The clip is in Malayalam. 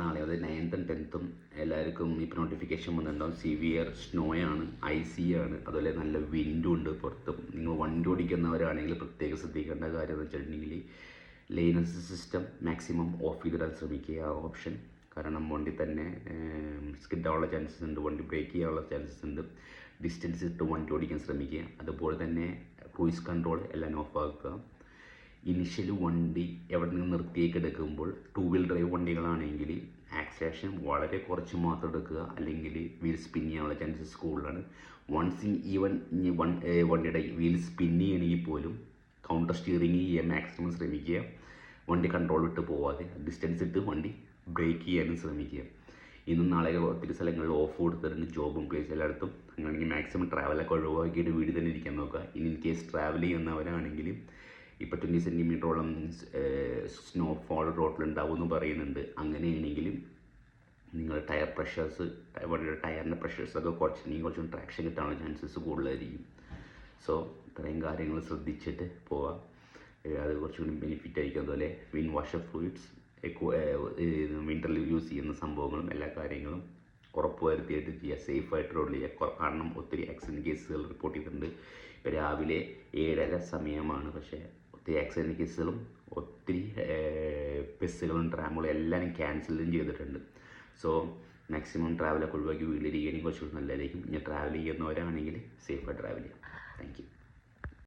നാളെ അത് 9th and 10th എല്ലാവർക്കും ഇപ്പോൾ നോട്ടിഫിക്കേഷൻ വന്നിട്ടുണ്ടാവും. സിവിയർ സ്നോയാണ്, ഐസി ആണ്, അതുപോലെ നല്ല വിൻഡും ഉണ്ട് പുറത്തും. നിങ്ങൾ വണ്ടി ഓടിക്കുന്നവരാണെങ്കിൽ പ്രത്യേകം ശ്രദ്ധിക്കേണ്ട കാര്യം എന്ന് വെച്ചിട്ടുണ്ടെങ്കിൽ lane assist system maximum off ചെയ്തിടാൻ ശ്രമിക്കുക ആ ഓപ്ഷൻ. കാരണം വണ്ടി തന്നെ സ്കിഡാനുള്ള ചാൻസസ് ഉണ്ട്, വണ്ടി ബ്രേക്ക് ചെയ്യാനുള്ള ചാൻസസ് ഉണ്ട്. ഡിസ്റ്റൻസ് ഇട്ട് വണ്ടി ഓടിക്കാൻ ശ്രമിക്കുക. അതുപോലെ തന്നെ ക്രൂയിസ് കൺട്രോൾ എല്ലാം ഓഫ് ആക്കുക. ഇനിഷ്യൽ വണ്ടി എവിടെ നിന്ന് നിർത്തിയേക്ക് എടുക്കുമ്പോൾ 2 വീൽ ഡ്രൈവ് വണ്ടികളാണെങ്കിൽ ആക്സിലേഷൻ വളരെ കുറച്ച് മാത്രം എടുക്കുക, അല്ലെങ്കിൽ വീൽ സ്പിൻ ചെയ്യാനുള്ള ചാൻസസ് കൂടുതലാണ്. വൺസ് ഈവൻ വണ്ടിയുടെ വീൽ സ്പിൻ ചെയ്യണമെങ്കിൽ പോലും കൗണ്ടർ സ്റ്റിയറിങ് ചെയ്യാൻ മാക്സിമം ശ്രമിക്കുക. വണ്ടി കൺട്രോൾ വിട്ട് പോവാതെ ഡിസ്റ്റൻസ് ഇട്ട് വണ്ടി ബ്രേക്ക് ചെയ്യാനും ശ്രമിക്കുക. ഇന്നും നാളെ ഒത്തിരി സ്ഥലങ്ങളിൽ ഓഫ് കൊടുത്തിട്ടുണ്ട്, ജോബും പ്ലേസ് എല്ലായിടത്തും. അങ്ങനെയാണെങ്കിൽ മാക്സിമം ട്രാവലൊക്കെ ഒഴിവാക്കിയിട്ട് വീട് തന്നെ ഇരിക്കാൻ നോക്കുക. ഇൻ കേസ് ട്രാവൽ ചെയ്യുന്നവരാണെങ്കിൽ ഇപ്പോൾ 20 സെൻറ്റിമീറ്ററോളം സ്നോഫോൾ റോട്ടിലുണ്ടാവുമെന്ന് പറയുന്നുണ്ട്. അങ്ങനെയാണെങ്കിലും നിങ്ങൾ ടയർ പ്രഷേഴ്സ്, വണ്ടിയുടെ ടയറിൻ്റെ പ്രഷേഴ്സൊക്കെ കുറച്ചും ട്രാക്ഷൻ കിട്ടാനുള്ള ചാൻസസ് കൂടുതലായിരിക്കും. സോ ഇത്രയും കാര്യങ്ങൾ ശ്രദ്ധിച്ചിട്ട് പോവാം. അത് കുറച്ചുകൂടി ബെനിഫിറ്റ് ആയിരിക്കും. അതുപോലെ വിൻ വാഷർ ഫ്ലൂയിഡ്സ്, വിൻ്ററിൽ യൂസ് ചെയ്യുന്ന സംഭവങ്ങളും എല്ലാ കാര്യങ്ങളും ഉറപ്പ് വരുത്തിയിട്ട് ചെയ്യുക. സേഫായിട്ട് റോഡിൽ ചെയ്യുക. കാരണം ഒത്തിരി ആക്സിഡൻറ്റ് കേസുകൾ റിപ്പോർട്ട് ചെയ്തിട്ടുണ്ട്. ഇപ്പോൾ രാവിലെ 7:30 സമയമാണ്, പക്ഷേ ഒത്തിരി ആക്സിഡൻറ്റ് കേസുകളും ഒത്തിരി ബസ്സുകളും ട്രാമുകളും എല്ലാവരും ക്യാൻസലും ചെയ്തിട്ടുണ്ട്. സോ മാക്സിമം ട്രാവലൊക്കെ ഒഴിവാക്കി വീട്ടിലിരിക്കുകയാണെങ്കിൽ കുറച്ചുകൂടി നല്ലതായിരിക്കും. ഇനി ട്രാവൽ ചെയ്യുന്നവരാണെങ്കിൽ സേഫായിട്ട് ട്രാവൽ ചെയ്യാം. Thank you.